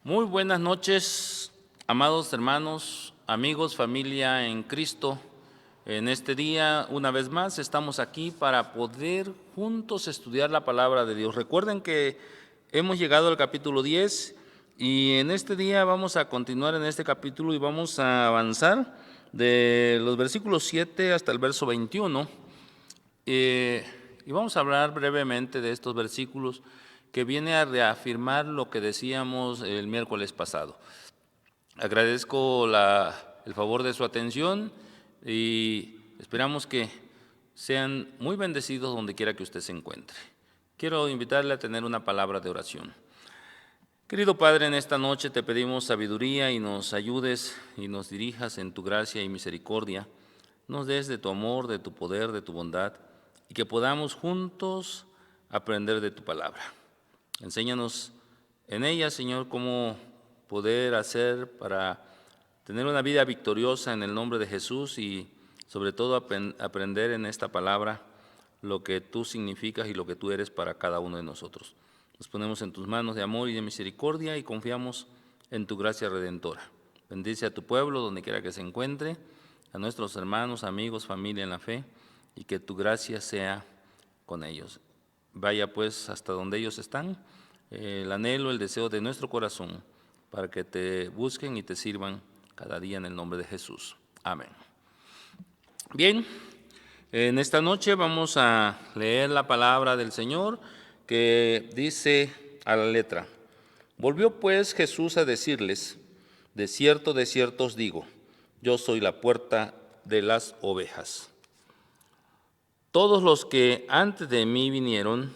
Muy buenas noches, amados hermanos, amigos, familia en Cristo. En este día, una vez más, estamos aquí para poder juntos estudiar la palabra de Dios. Recuerden que hemos llegado al capítulo 10 y en este día vamos a continuar en este capítulo y vamos a avanzar de los versículos 7 hasta el verso 21. Y vamos a hablar brevemente de estos versículos que viene a reafirmar lo que decíamos el miércoles pasado. Agradezco el favor de su atención y esperamos que sean muy bendecidos donde quiera que usted se encuentre. Quiero invitarle a tener una palabra de oración. Querido Padre, en esta noche te pedimos sabiduría y nos ayudes y nos dirijas en tu gracia y misericordia. Nos des de tu amor, de tu poder, de tu bondad y que podamos juntos aprender de tu palabra. Enséñanos en ella, Señor, cómo poder hacer para tener una vida victoriosa en el nombre de Jesús y sobre todo aprender en esta palabra lo que tú significas y lo que tú eres para cada uno de nosotros. Nos ponemos en tus manos de amor y de misericordia y confiamos en tu gracia redentora. Bendice a tu pueblo donde quiera que se encuentre, a nuestros hermanos, amigos, familia en la fe, y que tu gracia sea con ellos. Vaya pues hasta donde ellos están, el anhelo, el deseo de nuestro corazón, para que te busquen y te sirvan cada día en el nombre de Jesús. Amén. Bien, en esta noche vamos a leer la palabra del Señor que dice a la letra: Volvió pues Jesús a decirles: de cierto os digo, yo soy la puerta de las ovejas. Todos los que antes de mí vinieron,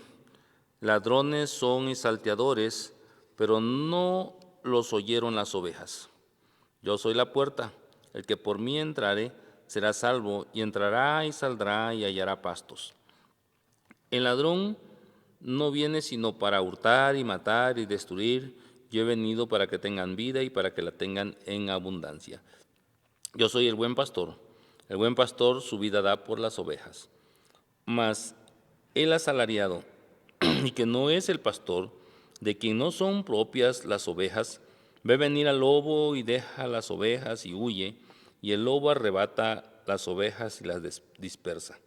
ladrones son y salteadores, pero no los oyeron las ovejas. Yo soy la puerta, el que por mí entrare será salvo, y entrará y saldrá y hallará pastos. El ladrón no viene sino para hurtar y matar y destruir. Yo he venido para que tengan vida y para que la tengan en abundancia. Yo soy el buen pastor. El buen pastor su vida da por las ovejas. Mas el asalariado, y que no es el pastor, de quien no son propias las ovejas, ve venir al lobo y deja las ovejas y huye, y el lobo arrebata las ovejas y las dispersa.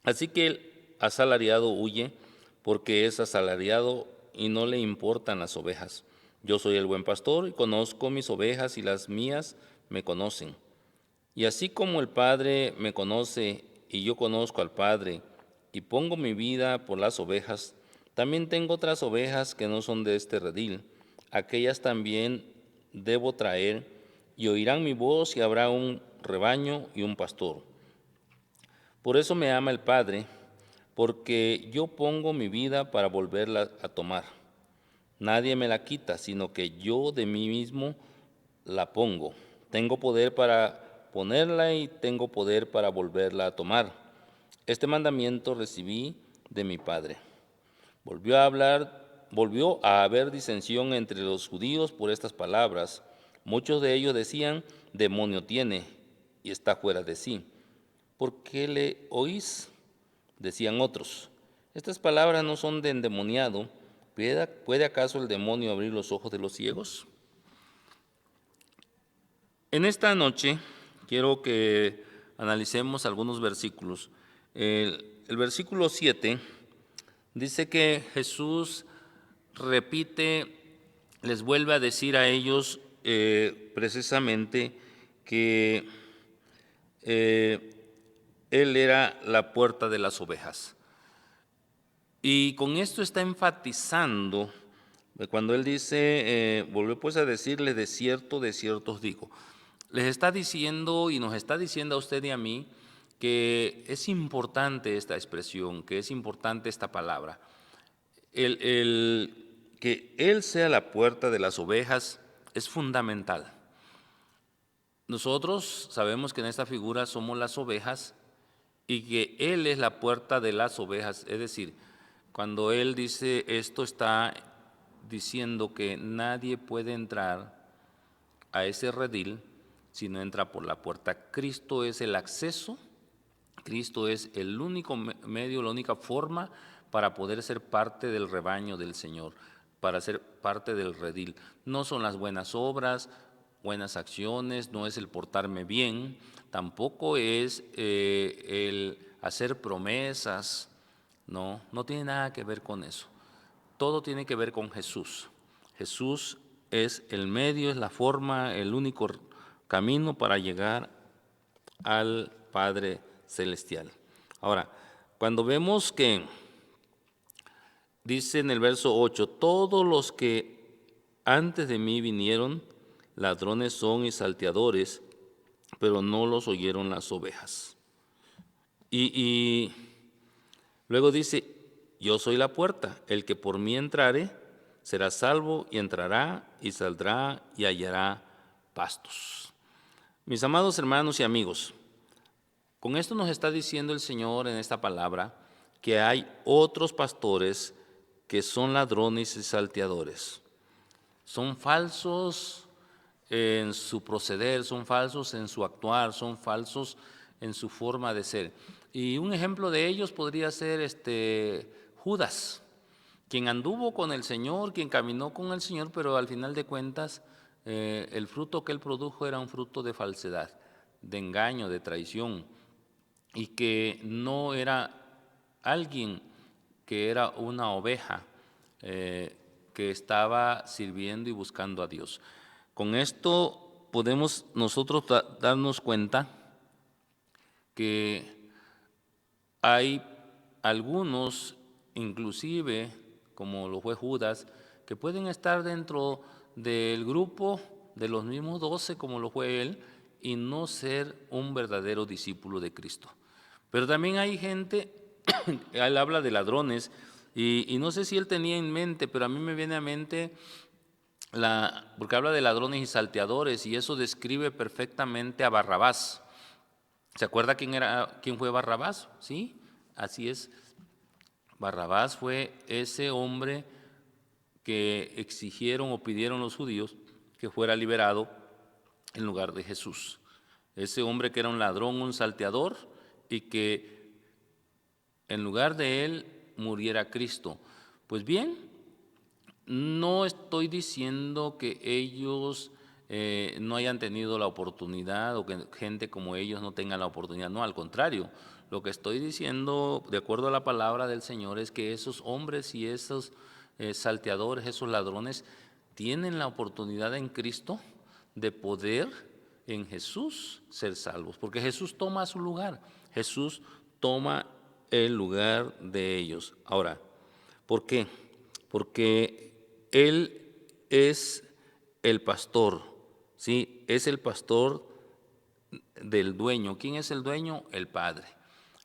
Así que el asalariado huye porque es asalariado y no le importan las ovejas. Yo soy el buen pastor y conozco mis ovejas y las mías me conocen. Y así como el Padre me conoce y yo conozco al Padre y pongo mi vida por las ovejas, también tengo otras ovejas que no son de este redil. Aquellas también debo traer y oirán mi voz y habrá un rebaño y un pastor. Por eso me ama el Padre, porque yo pongo mi vida para volverla a tomar. Nadie me la quita, sino que yo de mí mismo la pongo. Tengo poder para ponerla y tengo poder para volverla a tomar. Este mandamiento recibí de mi Padre. Volvió a haber disensión entre los judíos por estas palabras. Muchos de ellos decían: demonio tiene y está fuera de sí. ¿Por qué le oís? Decían otros. Estas palabras no son de endemoniado. ¿Puede acaso el demonio abrir los ojos de los ciegos? En esta noche quiero que analicemos algunos versículos. El versículo 7 dice que Jesús repite, les vuelve a decir a ellos precisamente que Él era la puerta de las ovejas. Y con esto está enfatizando, cuando Él dice, volvió pues a decirle: de cierto os digo. Les está diciendo y nos está diciendo a usted y a mí que es importante esta expresión, que es importante esta palabra. Que Él sea la puerta de las ovejas es fundamental. Nosotros sabemos que en esta figura somos las ovejas y que Él es la puerta de las ovejas. Es decir, cuando Él dice esto, está diciendo que nadie puede entrar a ese redil si no entra por la puerta. Cristo es el acceso, Cristo es el único medio, la única forma para poder ser parte del rebaño del Señor. para ser parte del redil. No son las buenas obras, buenas acciones, no es el portarme bien, tampoco es el hacer promesas, no tiene nada que ver con eso. Todo tiene que ver con Jesús. Jesús es el medio, es la forma, el único camino para llegar al Padre Celestial. Ahora, cuando vemos que dice en el verso 8, todos los que antes de mí vinieron, ladrones son y salteadores, pero no los oyeron las ovejas. Y luego dice, yo soy la puerta, el que por mí entrare será salvo y entrará y saldrá y hallará pastos. Mis amados hermanos y amigos, con esto nos está diciendo el Señor en esta palabra que hay otros pastores que son ladrones y salteadores. Son falsos en su proceder, son falsos en su actuar, son falsos en su forma de ser. Y un ejemplo de ellos podría ser Judas, quien anduvo con el Señor, quien caminó con el Señor, pero al final de cuentas el fruto que él produjo era un fruto de falsedad, de engaño, de traición, y que no era alguien que era una oveja que estaba sirviendo y buscando a Dios. Con esto podemos nosotros darnos cuenta que hay algunos, inclusive, como lo fue Judas, que pueden estar dentro del grupo de los mismos 12, como lo fue él, y no ser un verdadero discípulo de Cristo. Pero también hay gente, él habla de ladrones, y no sé si él tenía en mente, pero a mí me viene a mente, porque habla de ladrones y salteadores, y eso describe perfectamente a Barrabás. ¿Se acuerda quién fue Barrabás? Sí, así es. Barrabás fue ese hombre que exigieron o pidieron los judíos que fuera liberado en lugar de Jesús. Ese hombre que era un ladrón, un salteador, y que en lugar de él muriera Cristo. Pues bien, no estoy diciendo que ellos no hayan tenido la oportunidad o que gente como ellos no tengan la oportunidad. No, al contrario. Lo que estoy diciendo, de acuerdo a la palabra del Señor, es que esos hombres y esos salteadores, esos ladrones, tienen la oportunidad en Cristo de poder en Jesús ser salvos, porque Jesús toma su lugar, Jesús toma el lugar de ellos. Ahora, ¿por qué? Porque Él es el pastor, ¿sí? Es el pastor del dueño. ¿Quién es el dueño? El Padre.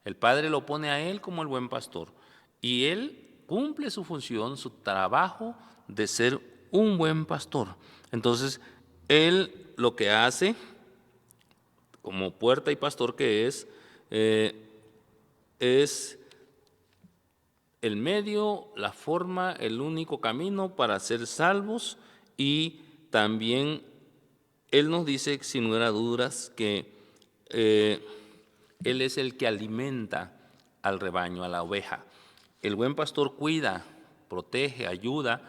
El Padre lo pone a Él como el buen pastor y Él cumple su función, su trabajo de ser un buen pastor. Entonces, Él lo que hace, como puerta y pastor que es el medio, la forma, el único camino para ser salvos, y también Él nos dice, sin lugar a dudas, que Él es el que alimenta al rebaño, a la oveja. El buen pastor cuida, protege, ayuda,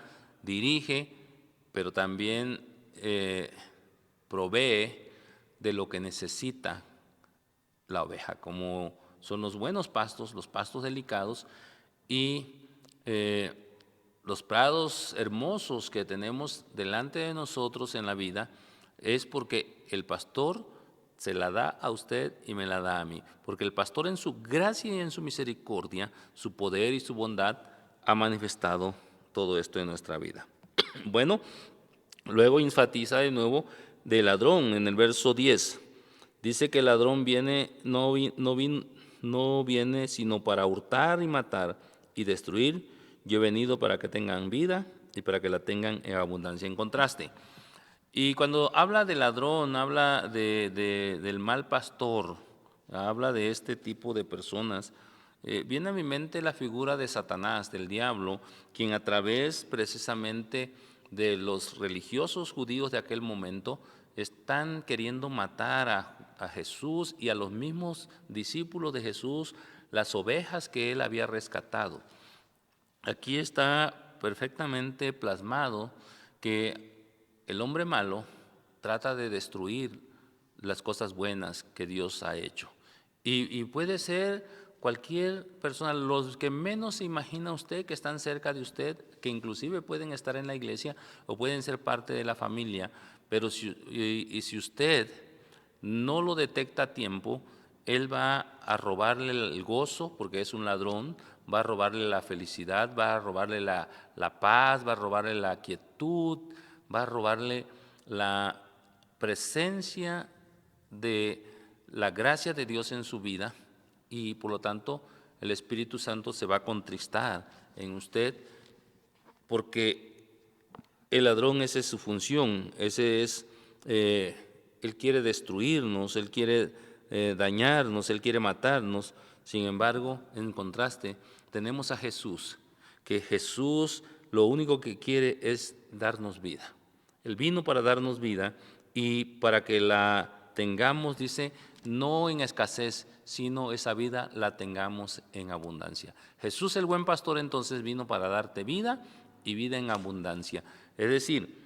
dirige, pero también provee de lo que necesita la oveja, como son los buenos pastos, los pastos delicados y los prados hermosos que tenemos delante de nosotros en la vida, es porque el pastor se la da a usted y me la da a mí, porque el pastor en su gracia y en su misericordia, su poder y su bondad, ha manifestado todo esto en nuestra vida. Bueno, luego enfatiza de nuevo del ladrón en el verso 10. Dice que el ladrón viene, no viene sino para hurtar y matar y destruir. Yo he venido para que tengan vida y para que la tengan en abundancia. En contraste. Y cuando habla de ladrón, habla del mal pastor, habla de este tipo de personas, viene a mi mente la figura de Satanás, del diablo, quien a través precisamente de los religiosos judíos de aquel momento están queriendo matar a Jesús y a los mismos discípulos de Jesús, las ovejas que él había rescatado. Aquí está perfectamente plasmado que el hombre malo trata de destruir las cosas buenas que Dios ha hecho. Y puede ser cualquier persona, los que menos se imagina usted, que están cerca de usted, que inclusive pueden estar en la iglesia o pueden ser parte de la familia, pero si usted no lo detecta a tiempo, él va a robarle el gozo, porque es un ladrón, va a robarle la felicidad, va a robarle la paz, va a robarle la quietud, va a robarle la presencia de la gracia de Dios en su vida, y por lo tanto el Espíritu Santo se va a contristar en usted, porque el ladrón, esa es su función, él quiere destruirnos, él quiere dañarnos, él quiere matarnos. Sin embargo, en contraste, tenemos a Jesús, que Jesús lo único que quiere es darnos vida. Él vino para darnos vida y para que la tengamos, dice, no en escasez, sino esa vida la tengamos en abundancia. Jesús, el buen pastor, entonces vino para darte vida y vida en abundancia. Es decir,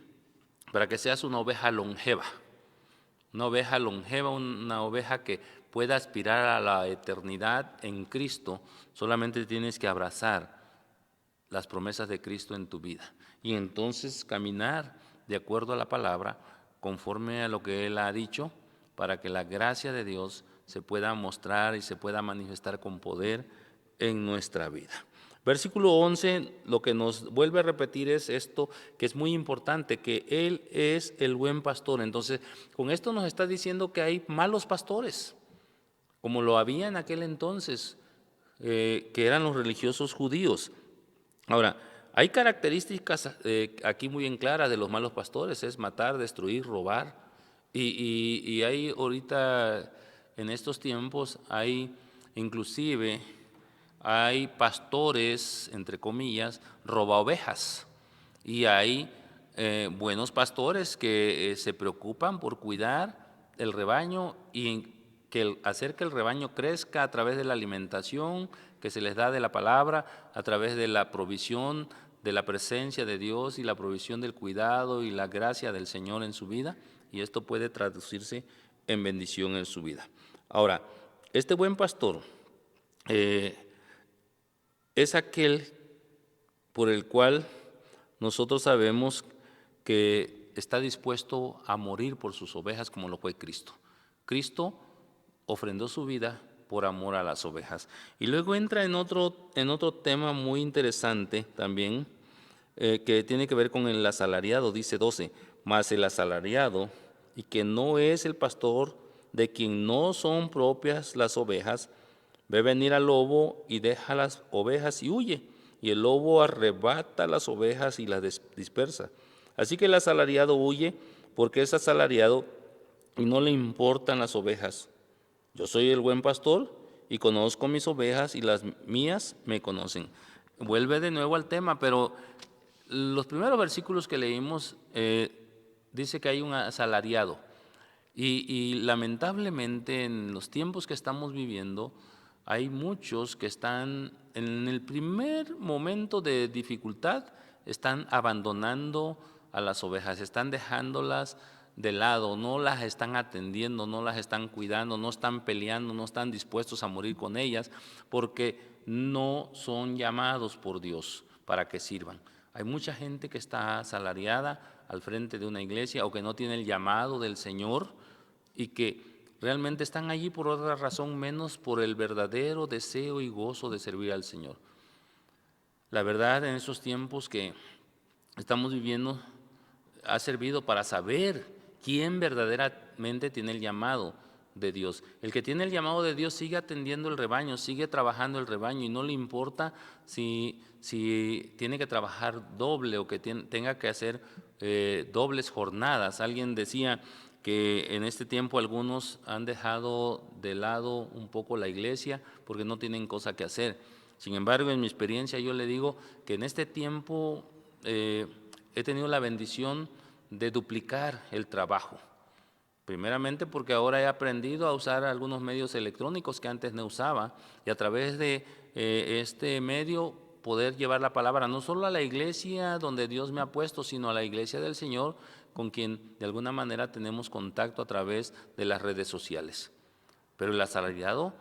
para que seas una oveja longeva, una oveja que pueda aspirar a la eternidad en Cristo. Solamente tienes que abrazar las promesas de Cristo en tu vida y entonces caminar de acuerdo a la palabra, conforme a lo que Él ha dicho, para que la gracia de Dios se pueda mostrar y se pueda manifestar con poder en nuestra vida. Versículo 11, lo que nos vuelve a repetir es esto, que es muy importante, que Él es el buen pastor. Entonces, con esto nos está diciendo que hay malos pastores, como lo había en aquel entonces, que eran los religiosos judíos. Ahora, hay características aquí muy en claras de los malos pastores: es matar, destruir, robar. Y hay ahorita, en estos tiempos, hay pastores, entre comillas, roba ovejas. Y hay buenos pastores que se preocupan por cuidar el rebaño y hacer que el rebaño crezca a través de la alimentación que se les da de la palabra, a través de la provisión de la presencia de Dios y la provisión del cuidado y la gracia del Señor en su vida, y esto puede traducirse en bendición en su vida. Ahora, este buen pastor es aquel por el cual nosotros sabemos que está dispuesto a morir por sus ovejas, como lo fue Cristo. Cristo ofrendó su vida por amor a las ovejas. Y luego entra en otro tema muy interesante también, que tiene que ver con el asalariado. Dice 12, mas el asalariado, y que no es el pastor, de quien no son propias las ovejas, ve venir al lobo y deja las ovejas y huye, y el lobo arrebata las ovejas y las dispersa. Así que el asalariado huye porque es asalariado y no le importan las ovejas. Yo soy el buen pastor y conozco mis ovejas y las mías me conocen. Vuelve de nuevo al tema, pero los primeros versículos que leímos dice que hay un asalariado. Y lamentablemente en los tiempos que estamos viviendo hay muchos que están en el primer momento de dificultad, están abandonando a las ovejas, están dejándolas de lado, no las están atendiendo, no las están cuidando, no están peleando, no están dispuestos a morir con ellas, porque no son llamados por Dios para que sirvan. Hay mucha gente que está asalariada al frente de una iglesia o que no tiene el llamado del Señor y que realmente están allí por otra razón menos por el verdadero deseo y gozo de servir al Señor. La verdad, en esos tiempos que estamos viviendo, ha servido para saber quién verdaderamente tiene el llamado de Dios. El que tiene el llamado de Dios sigue atendiendo el rebaño, sigue trabajando el rebaño y no le importa si tiene que trabajar doble o que tenga que hacer dobles jornadas. Alguien decía que en este tiempo algunos han dejado de lado un poco la iglesia porque no tienen cosa que hacer. Sin embargo, en mi experiencia yo le digo que en este tiempo he tenido la bendición de duplicar el trabajo. Primeramente porque ahora he aprendido a usar algunos medios electrónicos que antes no usaba, y a través de este medio poder llevar la palabra no solo a la iglesia donde Dios me ha puesto, sino a la iglesia del Señor, con quien de alguna manera tenemos contacto a través de las redes sociales. Pero el asalariado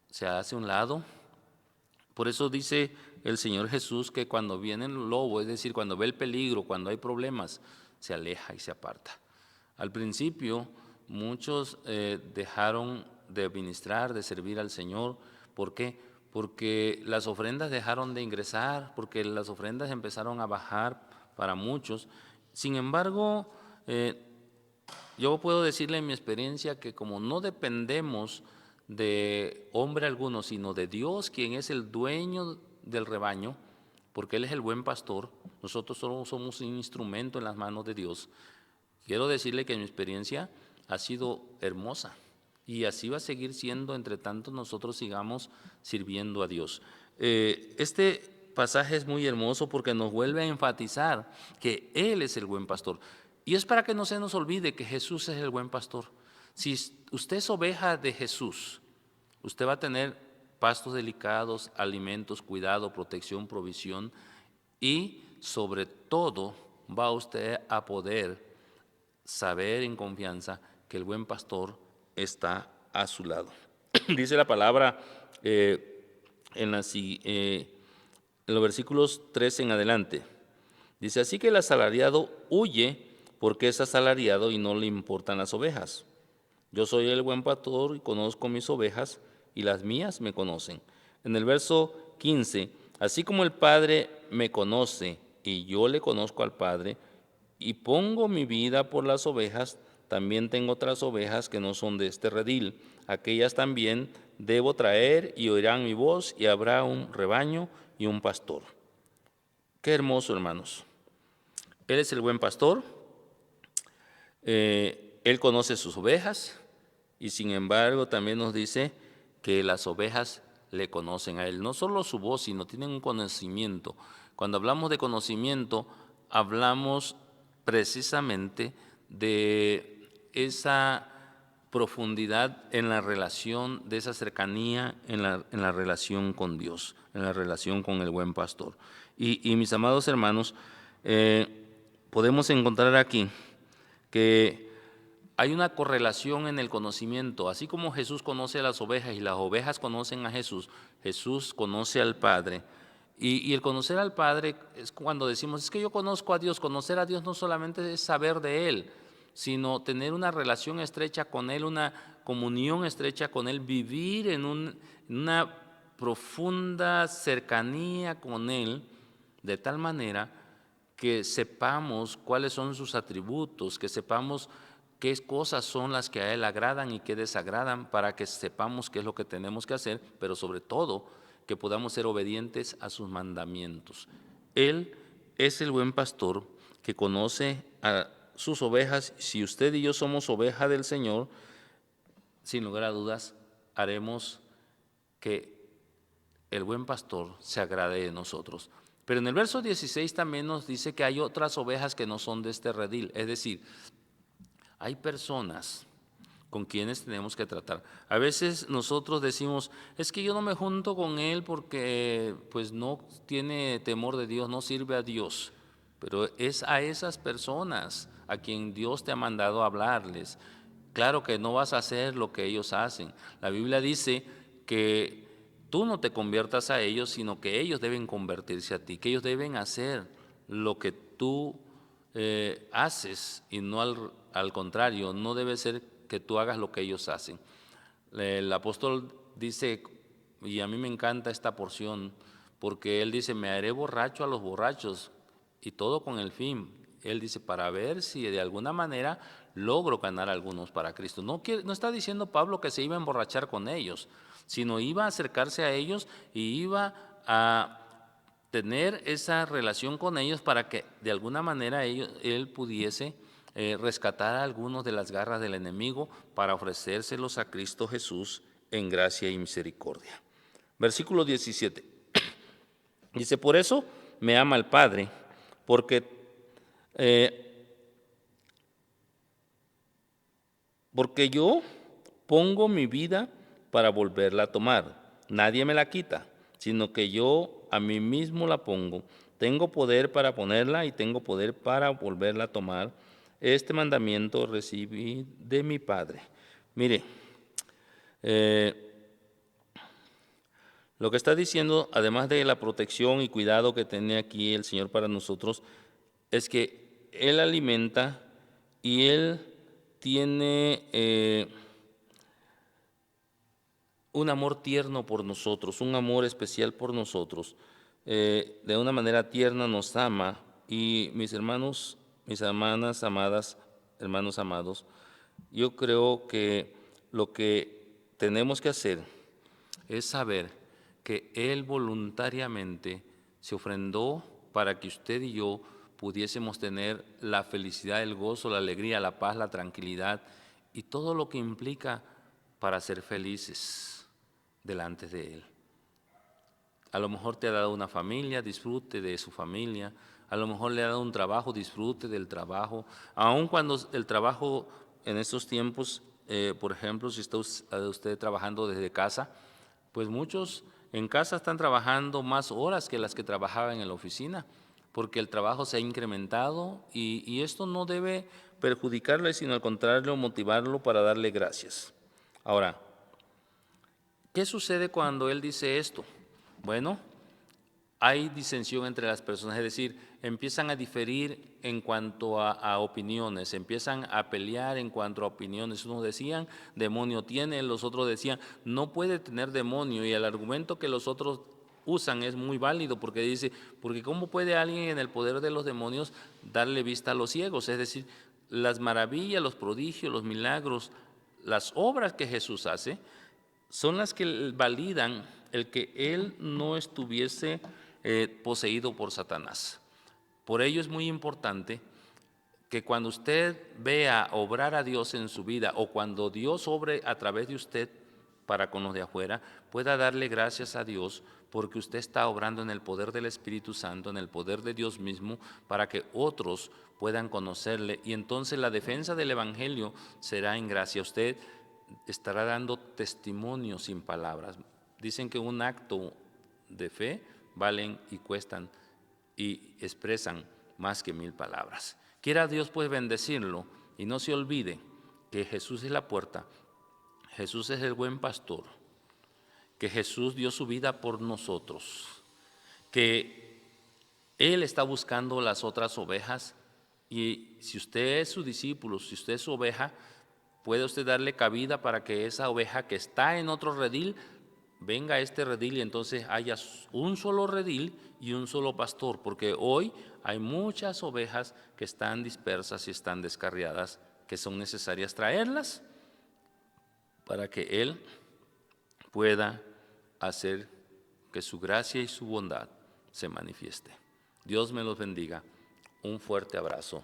se hace a un lado. Por eso dice el Señor Jesús que cuando viene el lobo, es decir, cuando ve el peligro, cuando hay problemas, se aleja y se aparta. Al principio, muchos dejaron de ministrar, de servir al Señor. ¿Por qué? Porque las ofrendas dejaron de ingresar, porque las ofrendas empezaron a bajar para muchos. Sin embargo, yo puedo decirle en mi experiencia que como no dependemos de hombre alguno, sino de Dios, quien es el dueño del rebaño, porque Él es el buen pastor, nosotros solo somos un instrumento en las manos de Dios. Quiero decirle que mi experiencia ha sido hermosa y así va a seguir siendo entre tanto nosotros sigamos sirviendo a Dios. Este pasaje es muy hermoso porque nos vuelve a enfatizar que Él es el buen pastor. Y es para que no se nos olvide que Jesús es el buen pastor. Si usted es oveja de Jesús, usted va a tener pastos delicados, alimentos, cuidado, protección, provisión y sobre todo va usted a poder saber en confianza que el buen pastor está a su lado. Dice la palabra en los versículos 13 en adelante. Dice, así que el asalariado huye porque es asalariado y no le importan las ovejas. Yo soy el buen pastor y conozco mis ovejas y las mías me conocen. En el verso 15, así como el Padre me conoce y yo le conozco al Padre y pongo mi vida por las ovejas, también tengo otras ovejas que no son de este redil. Aquellas también debo traer y oirán mi voz y habrá un rebaño y un pastor. Qué hermoso, hermanos. Él es el buen pastor, Él conoce sus ovejas y sin embargo también nos dice que las ovejas le conocen a Él. No solo su voz, sino tienen un conocimiento. Cuando hablamos de conocimiento, hablamos precisamente de esa profundidad en la relación, de esa cercanía en la relación con Dios, en la relación con el buen pastor. Y mis amados hermanos, podemos encontrar aquí que hay una correlación en el conocimiento. Así como Jesús conoce a las ovejas y las ovejas conocen a Jesús, Jesús conoce al Padre. Y el conocer al Padre es cuando decimos, es que yo conozco a Dios. Conocer a Dios no solamente es saber de Él, sino tener una relación estrecha con Él, una comunión estrecha con Él, vivir en una profunda cercanía con Él, de tal manera que sepamos cuáles son sus atributos, que sepamos qué cosas son las que a Él agradan y qué desagradan, para que sepamos qué es lo que tenemos que hacer, pero sobre todo que podamos ser obedientes a sus mandamientos. Él es el buen pastor que conoce a sus ovejas. Si usted y yo somos oveja del Señor, sin lugar a dudas, haremos que el buen pastor se agrade de nosotros. Pero en el verso 16 también nos dice que hay otras ovejas que no son de este redil, es decir, hay personas con quienes tenemos que tratar. A veces nosotros decimos, es que yo no me junto con él porque pues no tiene temor de Dios, no sirve a Dios. Pero es a esas personas a quien Dios te ha mandado a hablarles. Claro que no vas a hacer lo que ellos hacen. La Biblia dice que tú no te conviertas a ellos, sino que ellos deben convertirse a ti, que ellos deben hacer lo que tú haces y no al contrario, no debe ser que tú hagas lo que ellos hacen. El apóstol dice, y a mí me encanta esta porción, porque él dice, me haré borracho a los borrachos, y todo con el fin. Él dice, para ver si de alguna manera logro ganar a algunos para Cristo. No está diciendo Pablo que se iba a emborrachar con ellos, sino iba a acercarse a ellos y iba a tener esa relación con ellos para que de alguna manera él pudiese rescatar a algunos de las garras del enemigo para ofrecérselos a Cristo Jesús en gracia y misericordia. Versículo 17. Dice, por eso me ama el Padre, porque yo pongo mi vida para volverla a tomar. Nadie me la quita, sino que yo a mí mismo la pongo. Tengo poder para ponerla y tengo poder para volverla a tomar. Este mandamiento recibí de mi Padre. Mire, lo que está diciendo, además de la protección y cuidado que tiene aquí el Señor para nosotros, es que Él alimenta y Él tiene un amor tierno por nosotros, un amor especial por nosotros. De una manera tierna nos ama. Y mis hermanos, mis hermanas amadas, hermanos amados, yo creo que lo que tenemos que hacer es saber que Él voluntariamente se ofrendó para que usted y yo pudiésemos tener la felicidad, el gozo, la alegría, la paz, la tranquilidad y todo lo que implica para ser felices delante de Él. A lo mejor te ha dado una familia, disfrute de su familia. A lo mejor le ha dado un trabajo, disfrute del trabajo. Aun cuando el trabajo en estos tiempos, por ejemplo, si está usted trabajando desde casa, pues muchos en casa están trabajando más horas que las que trabajaban en la oficina, porque el trabajo se ha incrementado y esto no debe perjudicarle, sino al contrario, motivarlo para darle gracias. Ahora, ¿qué sucede cuando él dice esto? Bueno, hay disensión entre las personas, es decir, empiezan a diferir en cuanto a opiniones, empiezan a pelear en cuanto a opiniones. Unos decían, demonio tiene, los otros decían, no puede tener demonio, y el argumento que los otros usan es muy válido, porque dice, porque ¿cómo puede alguien en el poder de los demonios darle vista a los ciegos? Es decir, las maravillas, los prodigios, los milagros, las obras que Jesús hace, son las que validan el que él no estuviese poseído por Satanás. Por ello es muy importante que cuando usted vea obrar a Dios en su vida o cuando Dios obre a través de usted para con los de afuera, pueda darle gracias a Dios porque usted está obrando en el poder del Espíritu Santo, en el poder de Dios mismo, para que otros puedan conocerle. Y entonces la defensa del Evangelio será en gracia. Usted estará dando testimonio sin palabras. Dicen que un acto de fe valen y cuestan y expresan más que 1000 palabras. Quiera Dios pues bendecirlo y no se olvide que Jesús es la puerta, Jesús es el buen pastor, que Jesús dio su vida por nosotros, que Él está buscando las otras ovejas y si usted es su discípulo, si usted es su oveja, puede usted darle cabida para que esa oveja que está en otro redil venga a este redil y entonces haya un solo redil y un solo pastor, porque hoy hay muchas ovejas que están dispersas y están descarriadas, que son necesarias traerlas para que Él pueda hacer que su gracia y su bondad se manifieste. Dios me los bendiga. Un fuerte abrazo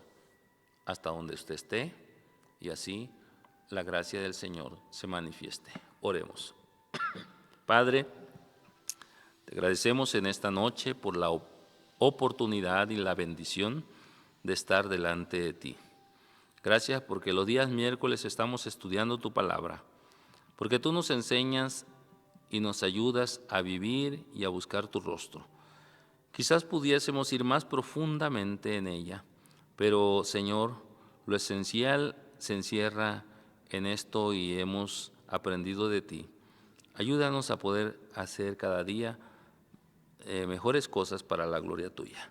hasta donde usted esté y así la gracia del Señor se manifieste. Oremos. Padre, te agradecemos en esta noche por la oportunidad y la bendición de estar delante de ti. Gracias porque los días miércoles estamos estudiando tu palabra, porque tú nos enseñas y nos ayudas a vivir y a buscar tu rostro. Quizás pudiésemos ir más profundamente en ella, pero Señor, lo esencial se encierra en esto y hemos aprendido de ti. Ayúdanos a poder hacer cada día mejores cosas para la gloria tuya.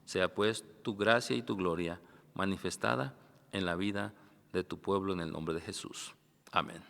Sea pues tu gracia y tu gloria manifestada en la vida de tu pueblo en el nombre de Jesús. Amén.